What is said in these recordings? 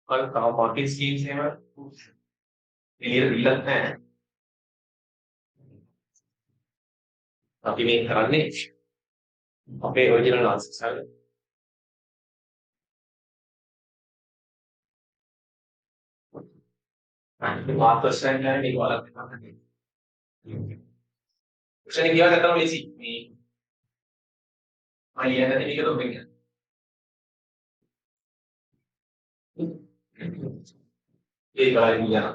और copy scheme से मैं क्लियर लगता है अभी मैं कराने अपने ओरिजिनल आंसर सारे मार्क क्वेश्चन है नहीं वाला क्वेश्चन क्या करता हूँ इसी हाँ ये है नहीं तो क्या ये बारे में जाना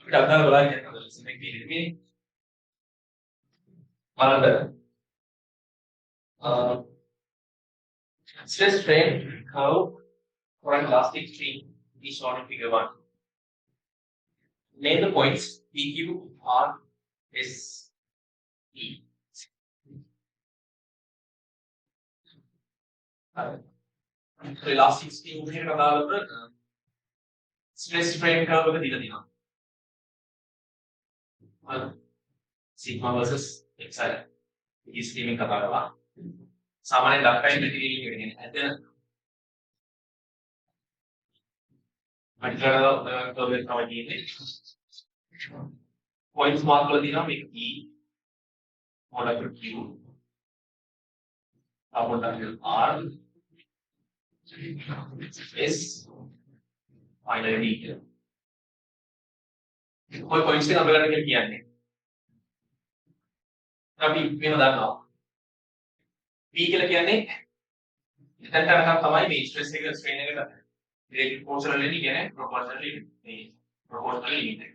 डॉक्टर बोला क्या था इसमें कि में मालूम stress strain curve for an elastic string is shown in figure 1. Name the points P, Q, R, S, E. So elastic string में बता रहा था stress strain curve का दिला sigma versus xi इसकी में कथा रहा सामान्य डॉक्टर मटेरियल के लिए मटेरियल तो लेकर आइए points mark कर दिया एक E मोड़ा Q अब R S फाइनली कोई पॉइंट्स के नंबर करके किया है अभी मैं बता रहा हूं p के लिए किया नहीं इतना का कमाई में स्ट्रेस के स्ट्रेन के करता है ये प्रोपोर्शनली नहीं किया है प्रोपोर्शनली नहीं प्रोपोर्शनली नहीं है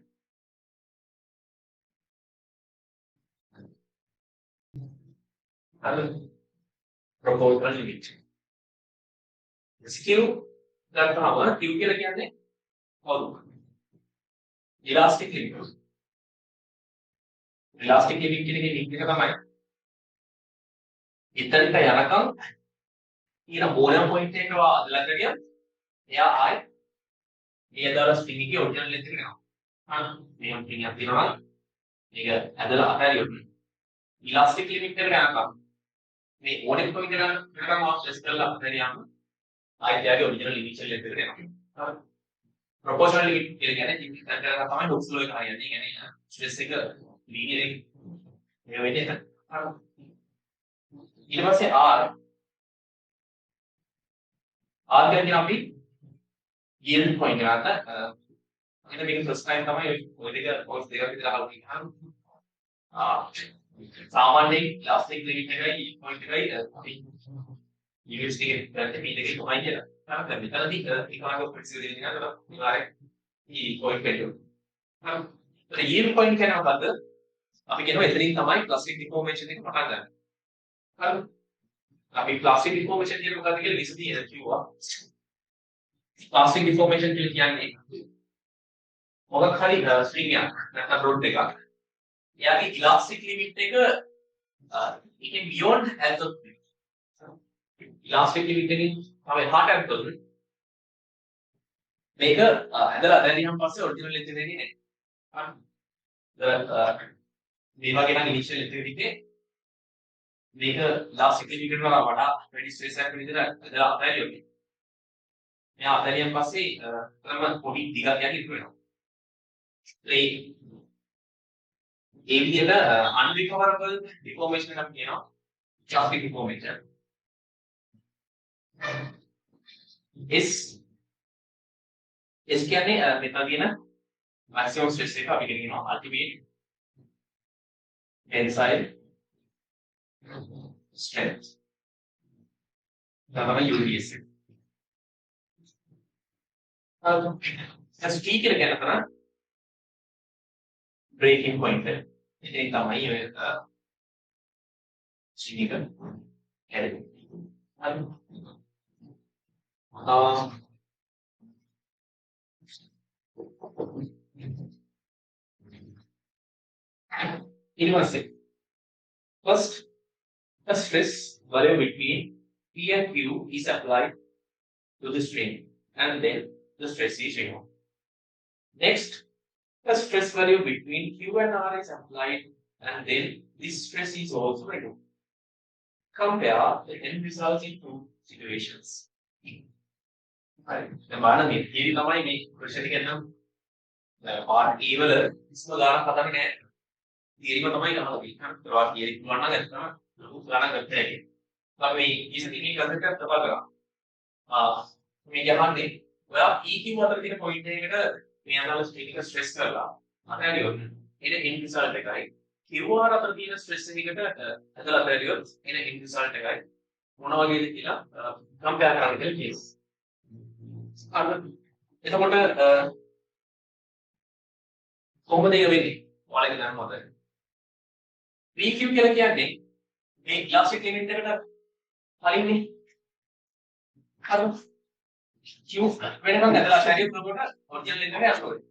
प्रोपोर्शनली नहीं स्क्यू करता हूं q के लिए किया नहीं और इलास्टिक लिंक के लिए लिखने का कमाई इतना यारकम ఈయన మూలం పాయింట్ ఏంటో అదలగడియా యా ఐ ఏదర స్ట్రింగ్ కి ఒరిజినల్ లెంత్ కి నేను స్ట్రింగ్ అంతినా ಈಗ ಅದರ ಅಟಾರಿ ಒಟ್ಟು ಇಲಾಸ್ಟಿಕ್ ಲಿಮಿಟ್ ಗೆ ಯಾಕ මේ ඕනෙත් කොයි දෙයක් මාස් ටෙස්ට් කරලා හරියම ආයි තියාගේ ඔරිජිනල් ඉනිෂියල් ලෙන්ත් එකට එනවා ප්‍රොපෝෂනල් ලිමිಟ್ කියන්නේ ජීවිත සංකල්ප තමයි ඩොක්ස් ලෝ එක හරියන්නේ කියන්නේ ස්ට්‍රෙස් එක ලීනියර් එක මේ වෙන්නේ ඊට පස්සේ R करके අපි yield point ගන්න එතන මේක ෆස්ට් ටයිම් තමයි ඔය දෙක කොර්ස් දෙකක් විතර අහලා තියෙනවා සාමාන්‍යයෙන් ඉලාස්ටික් ලිමිට් එකයි yield point එකයි අපි යුනිවර්සිටි එකේ ගන්න මේ දෙකේ කොහොමයි කියලා හරිද මෙතනදී economic principle දෙන්නේ නැහැ උදාහරණයක් ఈ point value හරි yield point කියන්නේ මොකද්ද අපි කියනවා එතනින් තමයි plastic deformation එක පටන් ගන්න හරි අපි plastic deformation කියන මොකද්ද කියලා විසදී කිව්වා plastic deformation කියන්නේ මොකක් හරි ස්ට්‍රින්ග් එකක් නැත්නම් රොඩ් එකක් එයාගේ elastic limit එක it can beyond alpha elastic limit එකකින් තව එහාට යනකොට මේක ඇදලා දැරියන් පස්සේ ඔරිජිනල් ලෙන්ත් එක දෙන්නේ නැහැ මේ වගේ නම් ඉනිෂියල් ලෙන්ත් එක දිගේ මේක elastic limit එකට වඩා වැඩි ස්ට්‍රෙස් එකක් විදිහට ඇදලා අතහැරියොත් මෙයා අතහැරියන් පස්සේ තම පොඩි දිගක් යන්නේ ඉතුරු වෙනවා ඒ විදිහට unrecoverable deformation එකක් කියනවා plastic deformation S කියන්නේ මෙතන තියෙන maximum stress එක අපි කියනවා ultimate tensile strength තමයි UDS එක as T කියලා කියන තරම් breaking point එක ඉතින් තමයි ඔය ස්ට්‍රින්ග් එක හැදෙන්නේ හරි ඊළඟට first the stress value between P and Q is applied to the string and then the stress is removed. Next, the stress value between Q and R is applied and then this stress is also removed. Compare the end results in two situations. Right. The බලන්න මේ theory තමයි මේ question එක නම් part A වල කිසිම ගානක් හදන්නේ නැහැ. theory එක තමයි ගහලා තියෙන්නේ. ඒවා theory පුළුවන් නම් ඇත්තම ලොකු ගානක් ගන්න හැකියි. අපි මේ ඉස්සෙල්ලා ඉන්නේ කන්සෙප්ට් එක තපා කරා. මේ යහන්නේ ඔයා EQ අතර තියෙන point එකකට මේ අදාළ string එක stress කරලා අතහැරියොත් එන end result එකයි QR අතර තියෙන stress එකකට ඇදලා අතහැරියොත් එන end result එකයි මොන වගේද කියලා compare කරන්න කියලා case. එතකොට කොහොමද ඒක වෙන්නේ? ඔයාලගේ දැනුම මත. PQ කියලා කියන්නේ මේ elastic limit එකට කලින්නේ. හරි. Q වෙනකන් ඇදලා අතහැරියොත් ඔකට original length එක අසුරයි.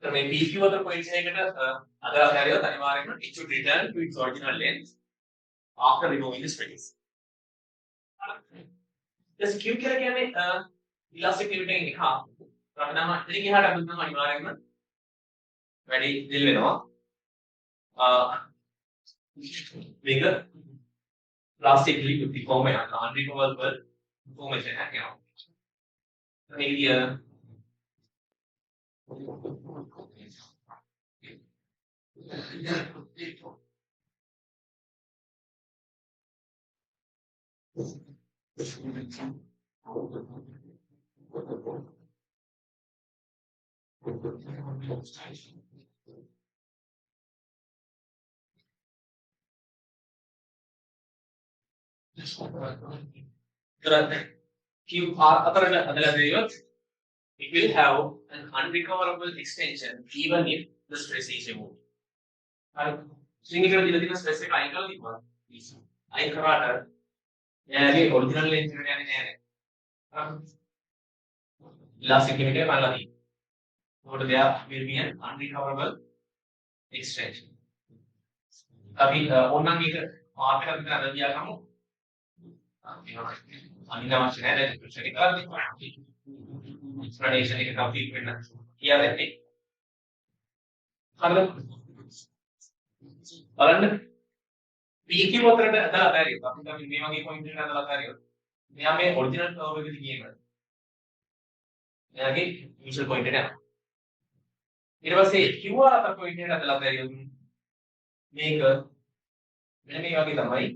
So මේ PQ අතර points එකකට අදලා හැරියොත් අනිවාර්යයෙන්ම it should return to its original length after removing the strings. This Q කියලා කියන්නේ elastic limit එකෙන් එහා. අපි නම් ඉතින් එහාට අපි නම් අනිවාර්යයෙන්ම වැඩි දෙල් වෙනවා. මේක plastically deform වෙනවා. unrecoverable information එකක් යනවා. මේක it will have an unrecoverable extension even if the stress is removed. String එකට දීලා තියෙන stress එක අයින් කරලා තිබ්බා. අයින් කරාට එයාගේ original length එකට යන්නේ නැහැ. elastic limit එක බලලා තියෙනවා. So there will be an unrecoverable extension. අපි ඕනනම් මේක මාර්ක් එකක් විතර අදලා ගියාම අනිත් අවශ්‍ය නැහැ දැන් ප්‍රශ්න එක කරලා explanation එක complete වෙන්න කියලා දැන්නේ. හරිද? බලන්න PQ අතරට ඇදලා අතහැරියොත් අපි මේ වගේ point එකකට ඇදලා අතහැරියොත් මෙයා මේ original curve එකදී ගියේම එයාගේ initial point එකට යනවා. ඊට පස්සේ QR අතර point එකට ඇදලා අතහැරියොත් මේක මෙන්න මේ වගේ තමයි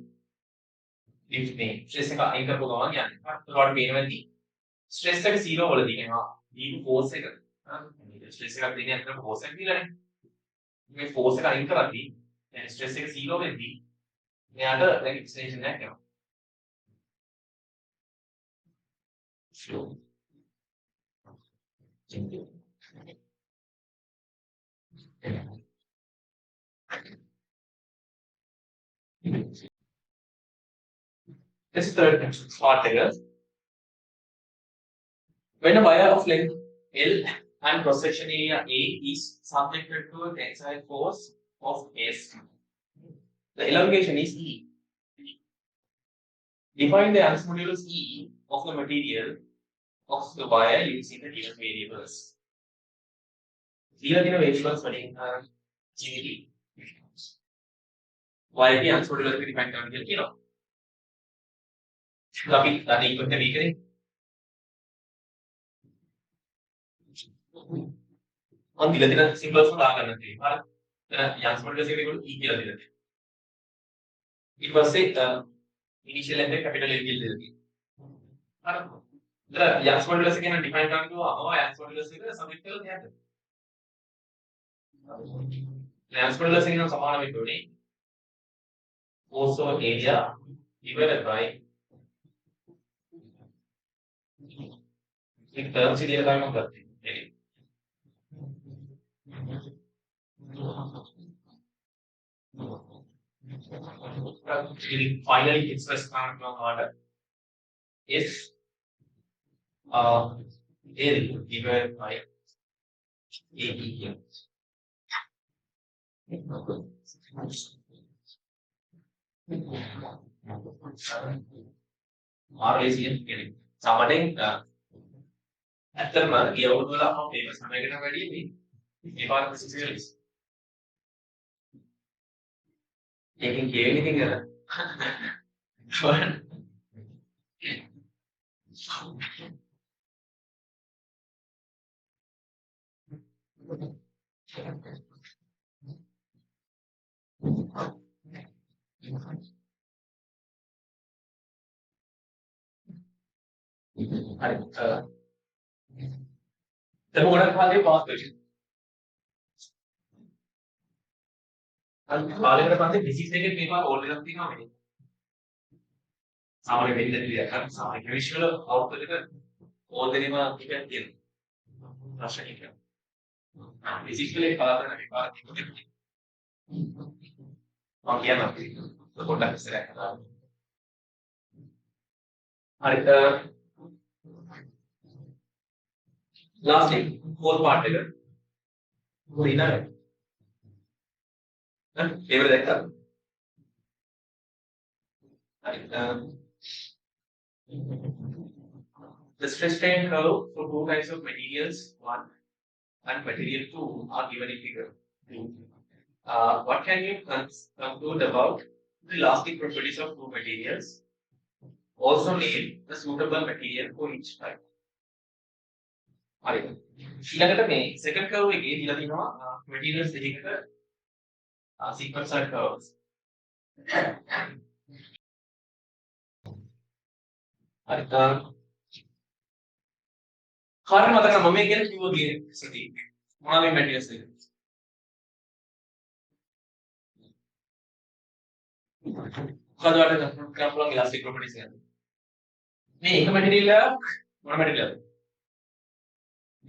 lift මේ stress එක අයින් කරපුව ගමන් යන්නේ. ඒකට පේනවා ඇති stress එක 0 වලදී එනවා. දීපු force එක stress එකක් දෙන්නේ අතර force එක දීලානේ. මේ force එක අයින් කරද්දී දැන් stress එක 0 වෙද්දී මෙයාට දැන් extension එකක් එනවා. This third part here. When a wire of length L and cross section area A is subjected to a tensile force of S, the elongation is E. Define the Young's modulus E of the material of the wire using the given variables. Here are the variables for GD. Wire the Young's modulus we define down here, you know. අපි දැන් ඉක්මනට මේ කරේ මම දීලා තියෙන symbols වල දාගන්න තියෙනවා. හරි. දැන් යන්ස් මොඩුලස් එකට ඒගොල්ලෝ E කියලා දීලා තියෙනවා. ඊට පස්සේ ඉනිෂියල් ලෙන්ත් එක කැපිටල් L කියලා දීලා තියෙනවා. හරි. දැන් යන්ස් මොඩුලස් එක ගැන ඩිෆයින් කරන්න කිව්වම යන්ස් මොඩුලස් එක සමෙත් කරලා දෙයක්. Transmitted signal සමාන වෙන්න ඕනේ. Force over area divided by एक terms ही दिया था हम करते हैं. Finally express order is L divided by ATM. RACM කෙනෙක්. සාමාන්‍යයෙන් ඇත්තටම ගිය අවුරුදු වල අපම ෆේමස් සමයකට වැඩිය මේ පාර සිසිලිස්. ඒකෙන් කියන්නේ ඉතින් අර හරි දැන් ගොඩක් කාලේ පාස් වෙච්ච. අර කාලයකට පස්සේ ෆිසික්ස් එකේ මේ පාර ඕල් එකක් තියෙනවා මේ. සාමාන්‍ය වෙන්න දෙයක් අර සාමාන්‍ය කෙමිස්ට්‍රි වල අවුට්පුට් එක ඕල් දෙකම ටිකක් තියෙනවා. ප්‍රශ්න එක. ෆිසික්ස් වල කලාවර මේ පාර තිබුණේ. මම කියනවා පොඩ්ඩක් ඉස්සරහට දාන්න. හරි last thing fourth part එක මොකද ඉන්නද ඒවල දැක්කද හරි the stress strain curve for two types of materials one and material 2 are given in figure what can you conclude about the elastic properties of two materials also name the suitable material for each type හරි ඊළඟට මේ second curve එකේ දීලා තිනවා materials දෙකකට sequential curves හරි කාර්ය මතක මම මේ කියන්නේ කිව්වා ගියේ සති මොනවාද මේ materials දෙක මොකද වලට කරන්න පුළුවන් elastic properties එක මේ එක material එකක් මොන material එකද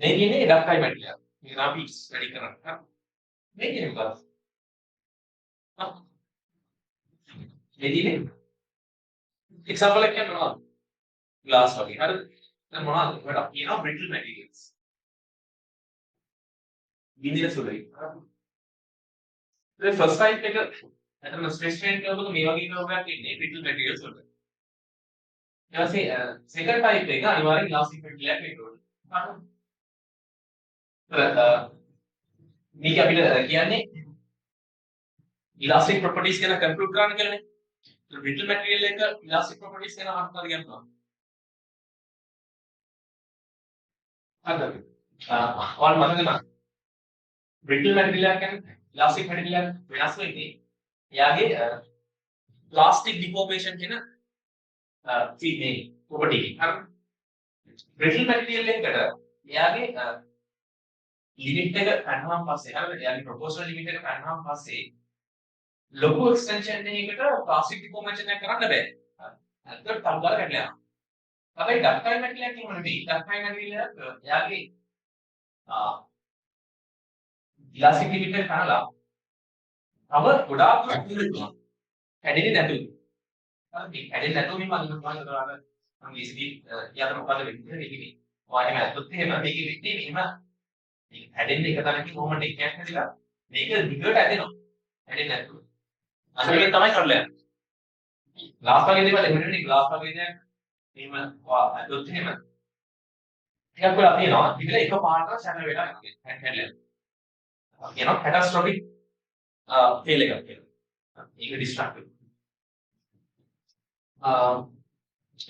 මේ කියන්නේ ඩක්ටයිල් මැටීරියල්. මේක අපි ස්ටඩි කරනවා. මේ කියන්නේ මොකක්ද? මේ කියන්නේ එක්සැම්පල් එකක් කියන්න මොනවද? ග්ලාස් වගේ. හරිද? දැන් මොනවද? ඒකට අපි කියනවා brittle materials. විඳින සුළුයි. හරිද? ෆස්ට් ටයිප් එක අතන ස්ට්‍රෙස් ස්ට්‍රේන් කර්ව් එක මේ වගේ කර්ව් එකක් ඉන්නේ brittle materials වලට. ඊට පස්සේ සෙකන්ඩ් ටයිප් එක අනිවාර්යෙන් elastic material එකක් වෙන්න ඕනේ. හරිද? මේක අපිට කියන්නේ elastic properties ගැන කන්ක්ලූඩ් කරන්න කියලානේ. ඒ brittle material එක elastic properties ගැන මොකක්ද කියනවා? හරිද? ඔයාලා මතකද? brittle material එක කියන්නේ elastic material එක වෙනස් වෙන්නේ එයාගේ plastic deformation කියන මේ property එක. හරිද? brittle material එකට එයාගේ limit එක ගන්නවා පස්සේ හරිද? එයාගේ proportional limit එක ගන්නවා පස්සේ ලොකු extension එකකට plastic deformation එක කරන්න බෑ. ඇත්තට තල්ගාලා කැඩලා යනවා. හැබැයි ductile material එකක් කියනවා නෙවෙයි. ductile material එක එයාගේ elastic limit එක කරලා තව ගොඩාක් දුරට කැඩෙන්නේ නැතුව. හරි කැඩෙන්නේ නැතුව මේ මම කරනවා මම ඉස්ලි යාතන මොකද වෙන්නේ මේකේ. ඔයාලම ඇත්තත් එහෙම මේකේ වෙන්නේ එහෙම මේක හැදෙන්නේ එක තැනකින් කොහොමද එකක් හැදිලා මේක දිගට හැදෙනවා හැදෙන්නේ නැතුව අනිත් තමයි කරලා යන්නේ ග්ලාස් වගේ දේවල් එහෙම නෙවෙයි ග්ලාස් වගේ දෙයක් එහෙම අදොත් එහෙම ටිකක් වෙලා තියෙනවා ඉතින් එක පාටට සැර වෙලා යනවා හැදෙන්නේ කියනවා catastrophic fail එකක් කියලා ඒක destructive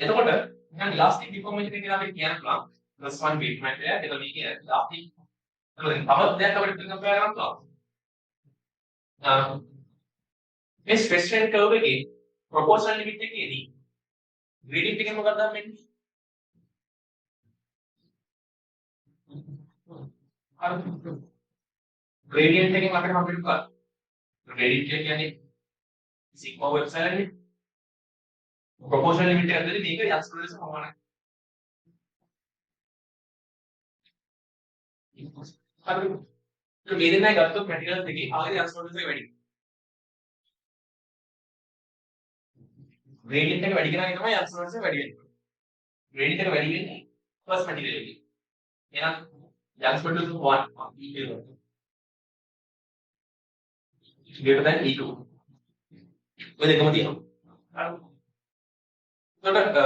එතකොට නිකන් elastic deformation එක කියලා අපි කියන්න පුළුවන් +1 weight material ඒක මේකේ elastic තවත් දෙයක් අපිට කම්පයර් කරන්න පුළුවන්. මේ ස්ට්‍රෙස් ස්ට්‍රේන් කර්ව් එකේ ප්‍රොපෝර්ෂනල් ලිමිට් එකේදී ග්‍රේඩියන්ට් එකෙන් මොකක්ද හම්බෙන්නේ? ග්‍රේඩියන්ට් එකෙන් අපිට හම්බෙන්නේ මොකක්ද? gradient එක කියන්නේ sigma over epsilon නේ. proportional limit එක ඇතුලේ මේක Young's modulus සමානයි. හරි. ඒක මේ දෙන්නයි ගත්තොත් materials දෙකේ ආගේ Young's modulus එක වැඩි. gradient එක වැඩි කරාම තමයි Young's modulus එක වැඩි වෙන්නේ. gradient එක වැඩි වෙන්නේ first material එකේ. එහෙනම් Young's modulus 1 equal greater than E2. ඔය දෙකම තියෙනවා. හරි. එතකොට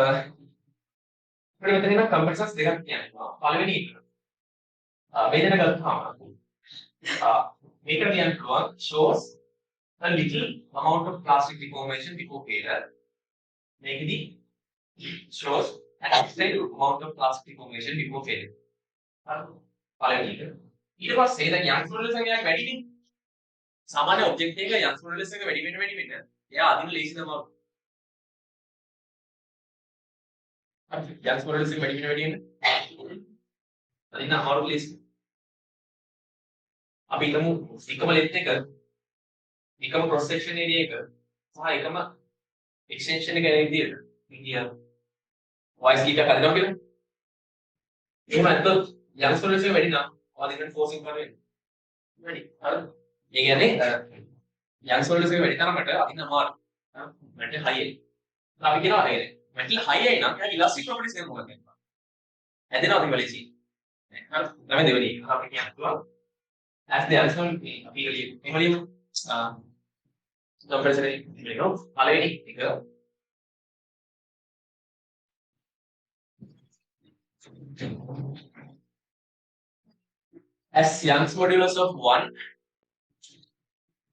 අපිට මෙතන ඉන්න කම්ප්‍රෙසර්ස් දෙකක් තියෙනවා. පළවෙනි එක. මේ දෙන ගත්තාම මේකට කියන්න පුළුවන් shows a little amount of plastic deformation before failure. මේකෙදි shows an extent amount of plastic deformation before failure. හරි. පළවෙනි එක. ඊට පස්සේ දැන් Young's modulus එකක් වැඩිනේ. සාමාන්‍ය ඔබ්ජෙක්ට් එකක Young's modulus එක වැඩි වෙන්න එයා අදින ලේසි තමයි. Young's modulus එක වැඩි වෙන්න අදින අමාරු ලේසි. අපි හිතමු එකම ලෙන්ත් එක එකම cross section area එක සහ එකම extension එක ගැන විදියට විදිය voice කීපයක් හදනවා කියලා. එහෙම නැත්නම් Young's modulus එක වැඩි නම් ඔයාලා forcing කරන්නේ වැඩි. හරිද? ඒ කියන්නේ Young's modulus එක වැඩි තරමට අදින්න අමාරු. metal high එකයි. අපි කියනවා metal high එකයි නම් එයාගේ elastic properties ගැන මොකක්ද කියනවා. හැදෙනවද ඉවලෙසි. හරි. තමයි දෙවෙනි එක. අපි කියනවා as the Young's modulus අපි එළියෙම compressor එකේ පළවෙනි එක as Young's modulus of 1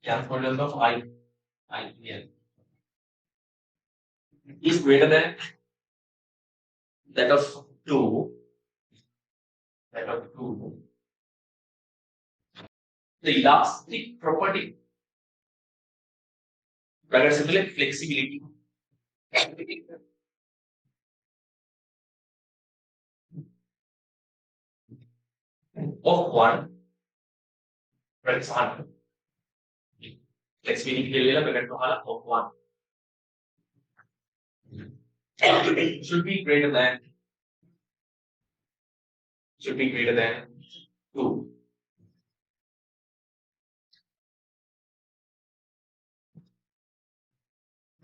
Young's modulus of I here is greater than that of 2 the elastic property bracket simple flexibility of 1 bracket 1 flexibility කියලා bracket වහලා of 1 should be greater than 2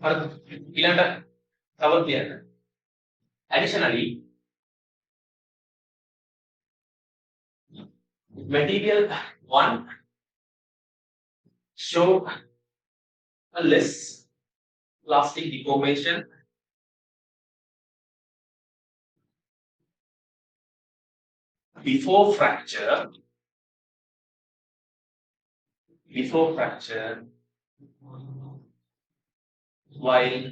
ඊළඟට තව කියන්න additionally material 1 show a less plastic deformation before fracture while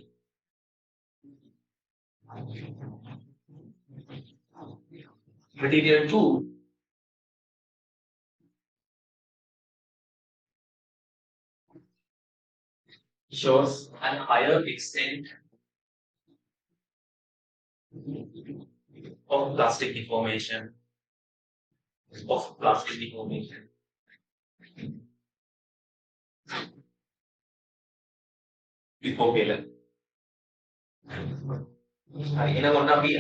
material 2 shows an higher extent of plastic deformation before failure. හරි එහෙනම් ඔන්න අපි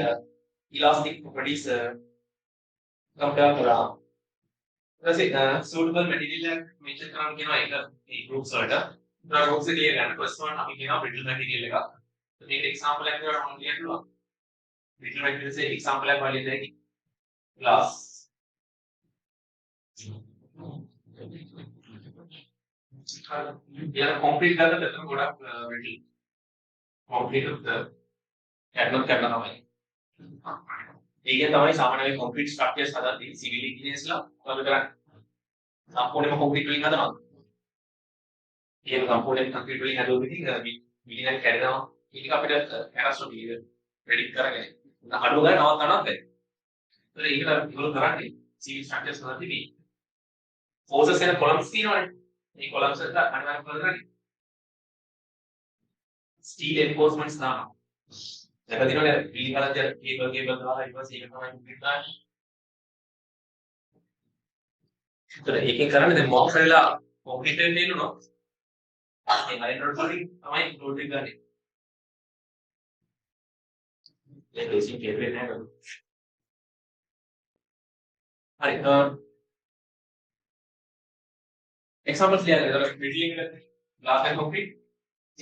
elastic properties compare කරා. ඊට පස්සේ suitable material එක mention කරන්න කියනවා ඒක මේ groups වලට. ඒක groups එක clear ගන්න. first one අපි කියනවා brittle material එක. මේකට example එකක් කරලා මොනවද කියනවා? brittle material එකේ example එකක් වලින් දෙන්නේ glass. यार concrete का तो थोड़ा brittle concrete कैडनम करना हमें ठीक है तमारी सामान्य में concrete structures आता थी civil engineers ला तो बेटा संपूर्ण में concrete building आता ना ये संपूर्ण में concrete building आता होती थी building का कैडनम ini का बेटा catastrophe predict करेंगे ना हर लोग है ना होता ना थे तो ये का लोग करांगे civil structures आता थी forces के ना columns थी ना ये columns था अनिवार्य करांगे steel enforcements ना जगह दिनों ने बिल्डिंग वाला जब केबल द्वारा रिवर्स एक हमारे कंप्लीट था तो एक कारण है मॉक करला कंप्लीट नहीं लो මේ iron rod වලින් තමයි load එක ගන්නෙ. ඒක ලේසියෙන් කියවෙන්නේ නැහැ නේද? හරි. examples ලියන්න. ඒතර middling එක glass and concrete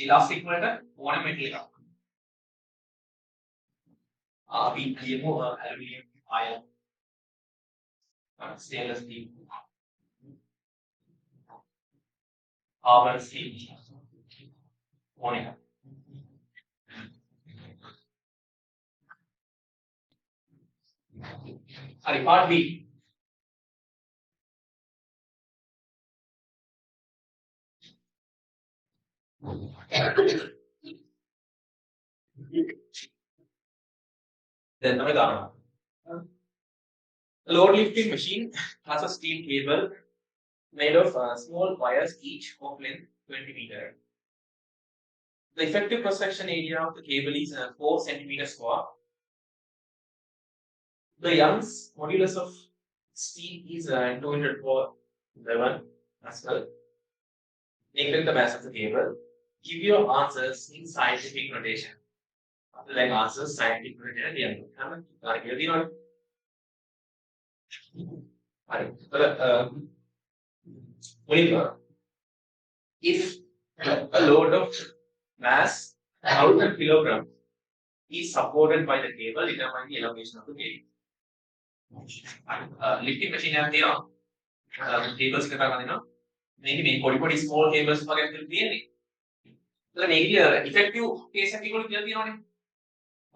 elastic වලට ඕනෙම metal එකක්. අපි කියමු aluminium iron stainless steel carbon steel ඕනෙක. හරි part B. Then තමයි ගන්නවා. A load lifting machine has a steel cable made of small wires each of length 20 meter. The effective cross-section area of the cable is 4 centimeters square. The Young's modulus of steel is 200/11 as well. Neglect the mass of the cable. Give your answers in scientific notation. Like answers scientific notation ලියන්න. හරි කියලා දිනවනේ. හරි. If a load of mass 1000 kilogram is supported by the cable, determine the elongation of the cable. Lifting machine එකක් තියෙනවා. cables එකක් ගන්නවා. මේක මේ පොඩි small cables වගේ තියෙන්නේ. එතන මේකේ effective case එකක් ඒගොල්ලෝ කියලා තියෙනවානේ.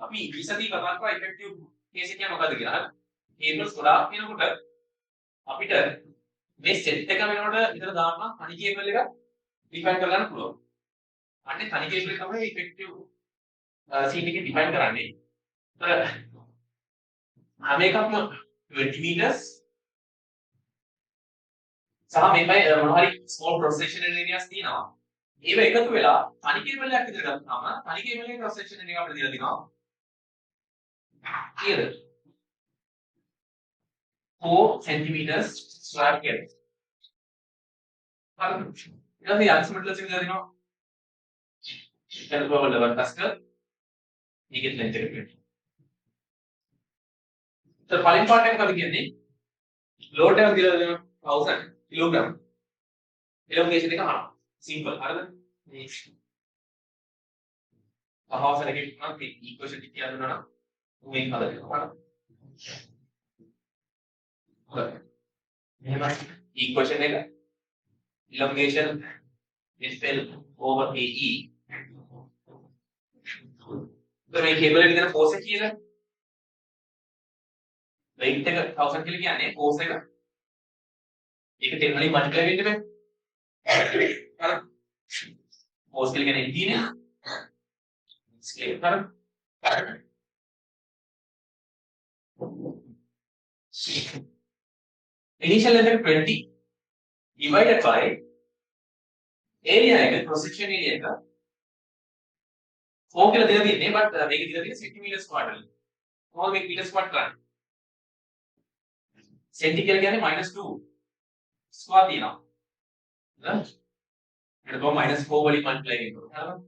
අපි විසදී කතා කරා effective case එක කියන්නේ මොකද්ද කියලා. cables ගොඩාක් තියෙනකොට අපිට මේ set එක වෙනකොට විතර දාන්න තනි cable එක define කරගන්න පුළුවන්. අන්නේ තනි cable එක තමයි effective scene එකේ define කරන්නේ. ඒතර හැම එකක්ම 20 meters සහ මේකයි මොනවා හරි small cross section areas තියෙනවා. ඒව එකතු වෙලා තනි cable එකක් විතර ගත්තාම තනි cable එකේ cross section එක අපිට දීලා තිනවා. කීයද? 4 centimeters square cable. හරි. ඊට පස්සේ Young's modulus එක දීලා තිනවා. 10^11 Pascal. මේකෙත් length එක 20. तर පළවෙනි part එක මොකද කියන්නේ? load එකක් දීලා දෙනවා 1000 kilogram. elongation එක අහනවා. simple හරිද? මේ අහවසන එකේ නම් මේ equation එක කියලා දුන්නා නම් මේක හදලා හරි. මෙහෙම equation එක elongation FL over AE. මේ cable එකේ තියෙන force එක කියලා weight එක 1000 කියලා කියන්නේ force එක. ඒක 10 වලින් multiply වෙන්න බෑ. හරි. force කියලා කියන්නේ MG නේ. scale හරි. initial length එක 20 divided by area එක cross section area එක 4 කියලා දෙලා තියෙන්නේ but මේක දීලා තියෙන්නේ centimeter square වලින්. කොහොමද මේක meter square කරන්නේ? centi කියලා කියන්නේ -2 square තියෙනවා. නේද? ඊට පස්සේ -4 වලින් multiply කරනවා. හරිද?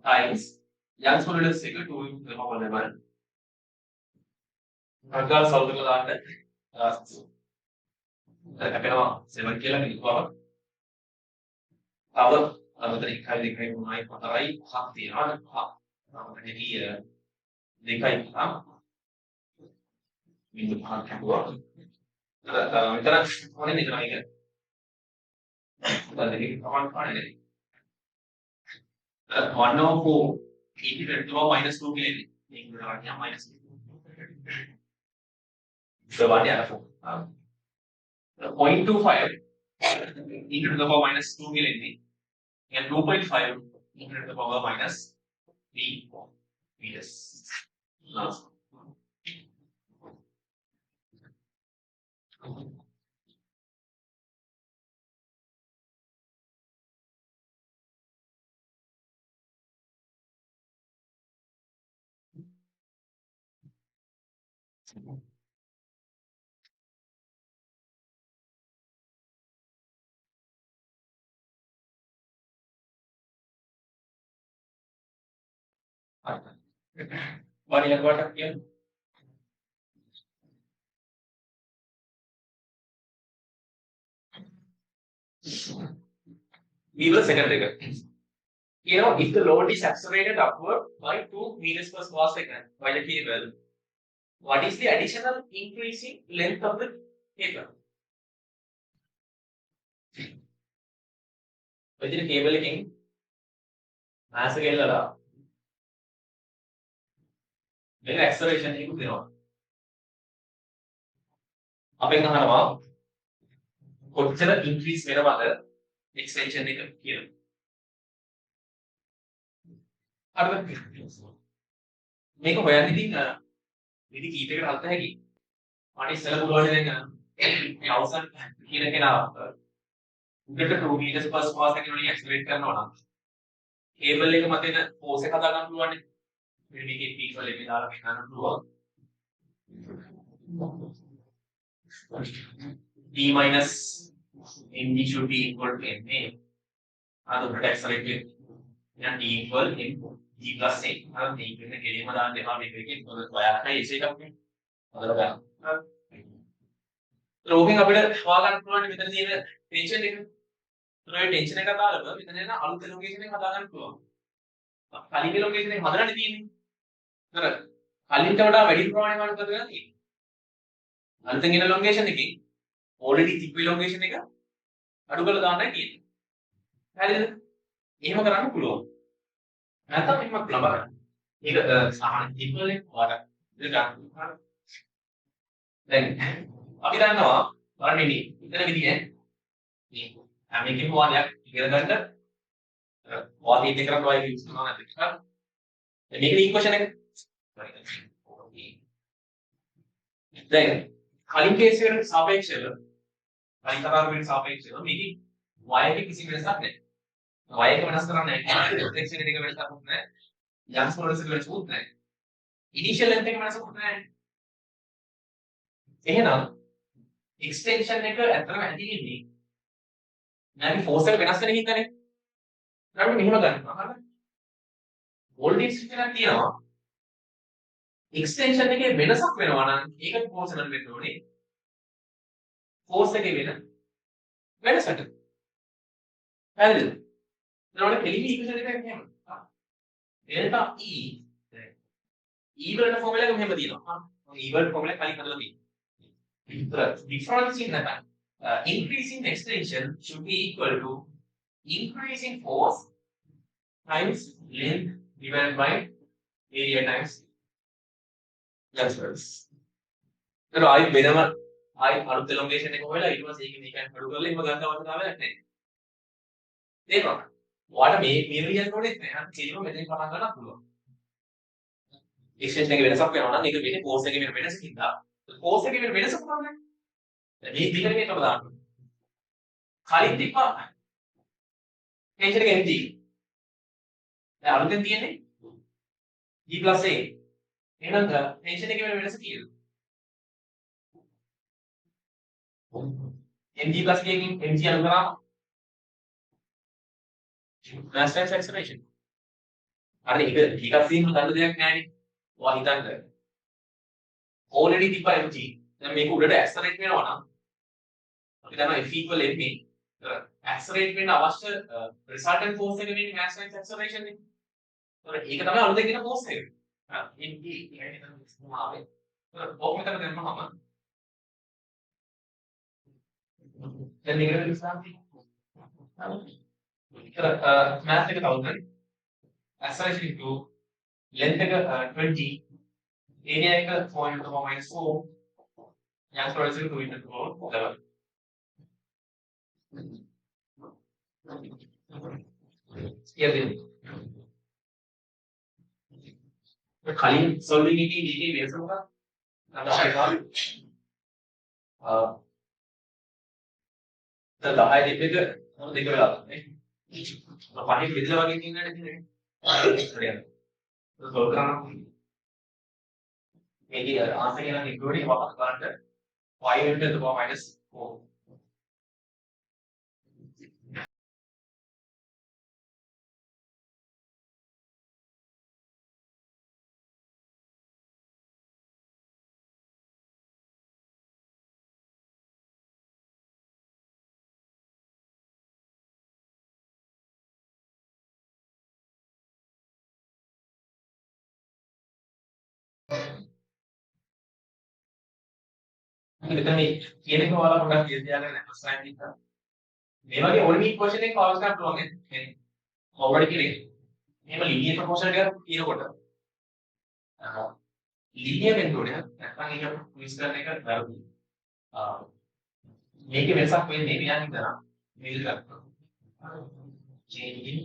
times Young's modulus එක 2 to the power 11. අග්ගාල සෞදක දාන්න අපේනවා 7 කියලා කිව්වම තව අතන 1 2 3 4 5 6 තියෙනවා. දෙකයි දෙකයි හා බිඳු පහක් තිබුණා. මෙතන මොනේ නේද මේක? දෙකේ ප්‍රමාණ පාඩේ. 1/4 e to the power -2 කියලා ඉන්නේ. මේක ගන්නවා -2. Berarti ada 0.25 e to the power -2 ini and 2.5 e to the power -3 meters. Banyak kotak ya. We will second figure. You know, if the load is accelerated upward by 2 meters per square second by the cable, what is the additional increasing length of the cable? Within cable king, mass scale then acceleration equal to අපෙන් අහනවා කොච්චර increase වෙනවද extension එක කියලා. හරිද? මේක හොයන්න ඉතින් විදි කීපයකට හදන්න හැකියි. මට ඉස්සෙල්ලා පුළුවන් දැන් මේ අවසන් කියන කෙනා උඩට 2 meters per square second වලින් ඇක්සලරේට් කරනවා නම් කේබල් එක මතින් ෆෝස් එක හදා ගන්න පුළුවන් නේ. මෙන්න මේකේ පීක් වල මේ දාලා පෙන්නන්න පුළුවන්. D minus mg should be equal to ma. අද accelerator then d equal m d plus a. අර d කියන කෙලින්ම දාන්න එපා මේක එකේ මොකද ඔයාලට ඒස එකක් නේ. හොඳට බලන්න. රෝගෙන් අපිට හොයාගන්න පුළුවන් මෙතන තියෙන ටෙන්ෂන් එක. ඒ ටෙන්ෂන් එක දාලා මෙතන එන අලුත් ලොකේෂන් එක හදා ගන්න පුළුවන්. කලින් ලොකේෂන් එක හදලා තියෙන්නේ. හතර කලින්ට වඩා වැඩි ප්‍රමාණයක් වලට කරලා තියෙන්නේ. අලුතෙන් එන ලොකේෂන් එකකින් already thick elongation එක අඩු කරලා දාන්නයි තියෙන්නේ. හරිද? එහෙම කරන්න පුළුවන්. නැත්නම් එහෙම ලබා ගන්න. ඒක සාමාන්‍ය තිබ්බනේ ඔයාලා ඉතින් දැන් අපි දන්නවා බලන්න ඉන්නේ ඉතන විදිහේ මේ හැම එකකම වාදයක් ඉගෙන ගන්න වාදය ඉදිරි කරන්න ඔය යූස් කරනවා නැත්නම් හරි. දැන් මේකේ ඉක්වේෂන් එක දැන් කලින් කේස් එකට සාපේක්ෂව කලින් කතා කරපු සාපේක්ෂව මේකේ y එකේ කිසි වෙනසක් නැහැ. y එක වෙනස් කරන්නේ නැහැ. රිෆ්ලෙක්ෂන් එක වෙනසක් නැහැ. යම්ස් මොඩල්ස් එක වෙනසක් නැහැ. ඉනිෂියල් ලෙන්ත් එක වෙනසක් නැහැ. එහෙනම් එක්ස්ටෙන්ෂන් එක ඇත්තටම ඇති වෙන්නේ නැති ෆෝර්ස් එක වෙනස් වෙන හින්දානේ. අපි මෙහෙම ගන්නවා. හරිද? වෝල්ටේජ් එකක් තියෙනවා. එක්ස්ටෙන්ෂන් එකේ වෙනසක් වෙනවා නම් ඒක ප්‍රොපෝෂනල් වෙන්න ඕනේ. ෆෝර්ස් එකේ වෙනසට. හරිද? එතකොට කෙලිමි ඉක්වේෂන් එකක් එහෙම. ඩෙල්ටා E E වලට ෆෝමියුලා එක මෙහෙම තියෙනවා. මම E වලට ෆෝමියුලා කලින් හදලා තියෙනවා. The difference in increasing extension should be equal to increasing force times length divided by area times distance. So I වෙනම I අලුත් elongation එක හොයලා ඊට පස්සේ ඒක මේකෙන් අඩු කරලා එහෙම ගන්න අවශ්‍යතාවයක් නැහැ. තේරුණාද? ඔයාලට මේ රියල් නෝඩෙත් නැහැ. අන්න තේරුම මෙතනින් පටන් ගන්න පුළුවන්. එක්ස්ටෙන්ෂන් එකේ වෙනසක් වෙනවා නම් ඒක වෙන්නේ ෆෝර්ස් එකේ වෙනසකින්ද. ෆෝර්ස් එකේ වෙනස කොහොමද? මේ විදිහට මේකම දාන්න. කලින් තිබ්බා ටෙන්ෂන් එක mg. දැන් අලුතෙන් තියෙන්නේ g + a. එහෙනම් ටෙන්ෂන් එකේ වෙනස කීයද? mg + a එකකින් mg අලු කරාම mass times acceleration. අර ඒක ටිකක් සීන් ගන්න දෙයක් නැහැ නේ. ඔයා හිතන්න. already තිබ්බා mg. දැන් මේක උඩට ඇක්සලරේට් වෙනවා නම් අපි දන්නවා F equal ma. ඇක්සලරේට් වෙන්න අවශ්‍ය resultant force එක වෙන්නේ mass times acceleration නේ. ඒතර ඒක තමයි අලුතෙන් එන force එක. mg කියන්නේ තමයි ආවේ. ඒතර ඔක මෙතන දැම්මම දැන් මේකට විස්තරයි. ඒතර mass එක 1000 acceleration into length එක 20 area එක 4 into the power minus 4 yang produce 2 into the power 11. කලින් solving එකේ මේකේ වෙනස මොකක්ද? දැන් 10 දෙක දෙක වෙලා නේ. පහේ බෙදලා වගේ තියෙන නේද ඉතින්. හරියට. solve කරනවා. මේකේ answer එක නම් including වහක් කරන්න 5 into the power minus 4 මෙතන මේ කියන එක ඔයාලා පොඩ්ඩක් කියලා තියාගන්න නැත්නම් ස්ලයිඩ් එක. මේ වගේ ඕනික් ක්වෙස්චන් එකක් පාවිච්චි කරන්න පුළුවන් නේ. ඔවරඩ් කියන්නේ එහෙම ලිනියර් ප්‍රොපෝෂල් එකක් කියනකොට ලිනියර් වෙන්න ඕනේ නැත්නම් ඒක ක්විස් කරන එක වැරදි. මේකේ වෙනසක් වෙන්නේ මෙයා හිතනවා මේ විදිහට changing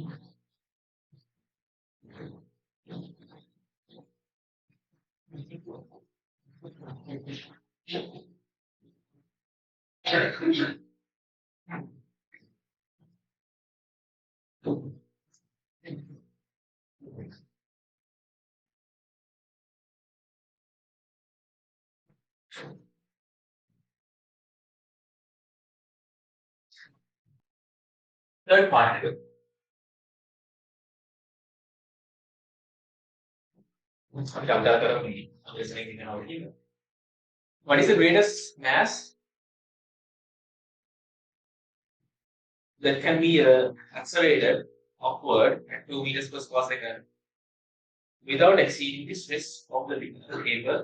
third part එක. අපි අම්දා කරමු මේ අදර්ශනයේ කියනවා කියන්නේ. What is the greatest mass that can be accelerated upward at 2 meters per square second without exceeding the stress of the cable?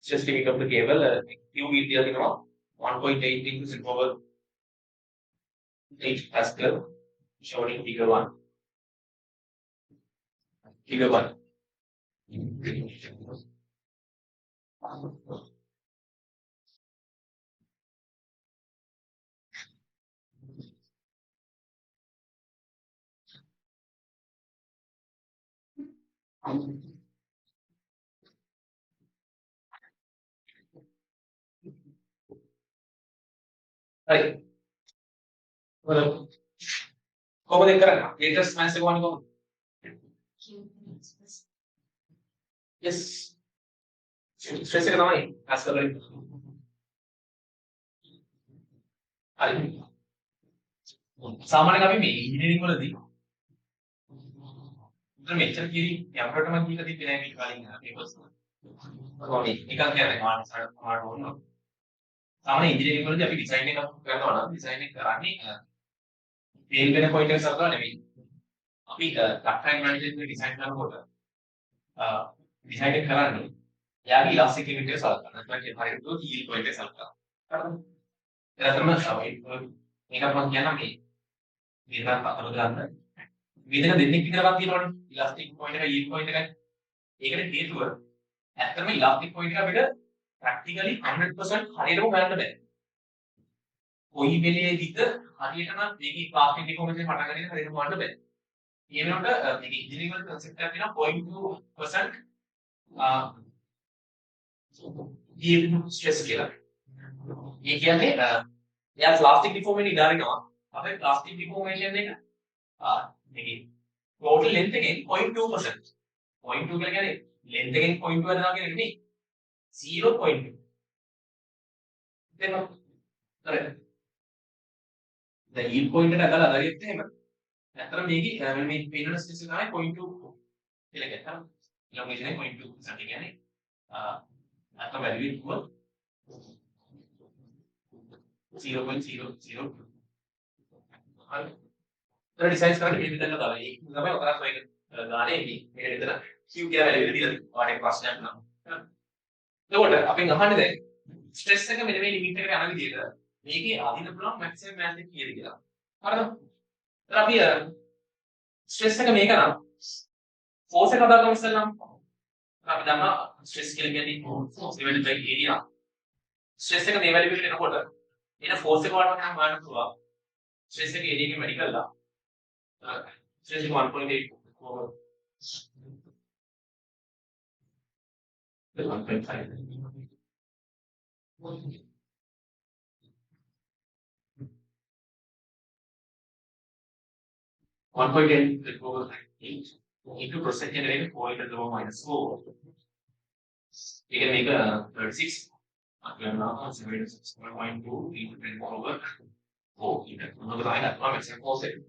Stress limit of the cable, Q will be 1.8 into 10 power 8 Pascal, shown in figure 1. Figure 1. Right. Well, කොහොමද ඒක කරන්නේ? greatest mass එක වань කොහොමද? Yes. stress එක තමයි Pascal වලින්. හරි. සාමාන්‍යයෙන් අපි මේ ඉංජිනේරින් වලදී මෙච්චර කීරි යම්කටම කියලා තිබ්බේ නැහැ මේක කලින් පේපර්ස් වල. කොහොමද? නිකන් කියන්නේ මානසාරට ඕන. සාමාන්‍ය ඉංජිනේරින් වලදී අපි ඩිසයින් එකක් කරනවා නම් ඩිසයින් එක කරන්නේ ෆේල් වෙන පොයින්ට් එක සලකලා නෙමෙයි. අපි ඩක්ටයිල් මැනේජ්මන්ට් එක ඩිසයින් කරනකොට ඩිසයින් එක කරන්නේ යාගේ ඉලාස්ටිසිටිය එක සලකලා. නැත්නම් කියන හරියට හීල් පොයින්ට් එක සලකලා. හරිද? එතනම මේක මම කියනවා මේ විතරක් අතල ගන්න. විදින දෙන්නෙක් විතරක් තියෙනවනේ. ඉලාස්ටික් පොයින්ට් එක හීල් පොයින්ට් එකයි. ඒකට හේතුව ඇත්තටම ඉලාස්ටික් පොයින්ට් එක අපිට ප්‍රැක්ටිකලි 100% හරියටම ගන්න බෑ. කොයි වෙලේදීද හරියටම මේකේ ප්ලාස්ටික් ඩිෆෝමේෂන් පටන් ගන්න හරියටම ගන්න බෑ. ඒ වෙනකොට මේක ඉන්ජිනියරින් වල කන්සෙප්ට් එකක් තියෙනවා 0.2% yield stress කියලා. ඒ කියන්නේ එයා ප්ලාස්ටික් ඩිෆෝමේෂන් ඉදාරිනවා. අපේ ප්ලාස්ටික් ඩිෆෝමේෂන් එක මේකේ total length එකෙන් 0.2%. 0.2 කියලා කියන්නේ length එකෙන් 0.2 හදනවා කියන එක නෙමෙයි. 0.2. දැන් හරි. දැන් yield point එකට අදාළ අදරියත් එහෙම. ඇත්තටම මේකේ මේ පේන ස්ට්‍රෙස් එක තමයි 0.2 කියලා කියනවා. elongation එක 0.2% කියන්නේ අත වැලියු equal 0.002. හරි. ඒතර ඩිසයින් කරන්නේ මේ විදිහට දාලා. ඒක තමයි ඔතනත් ඔය ගානේ ඉන්නේ. මේක විතර Q කියලා වැලියු දීලා තියෙනවා. ඔයාලට ප්‍රශ්නයක් නෑ. එතකොට අපෙන් අහන්නේ දැන් ස්ට්‍රෙස් එක මෙන්න මේ ලිමිට් එකට යන විදිහට මේකේ අදින්න පුළුවන් මැක්සිමම් මෑස් එක කීයද කියලා. හරිද? ඒතර අපි ස්ට්‍රෙස් එක මේක නම් ෆෝර්ස් එක හදාගමු ඉස්සෙල්ලාම. අපි දන්නවා ස්ට්‍රෙස් කියලා කියන්නේ ෆෝර්ස් ඩිවයිඩඩ් බයි ඒරියා. ස්ට්‍රෙස් එක මේ වැලියු එකට එනකොට එන ෆෝර්ස් එක වලට නම් ගන්න පුළුවන්. ස්ට්‍රෙස් එක ඒරියා එකෙන් වැඩි කළා. ස්ට්‍රෙස් එක 1.8 කොහොමද? 1.5. 1.8 equals 8 into percent generated 4 into the minus 4. You can make a 36. Now 7.2 into 10 over 4. You can another line at 1 and 4 seconds.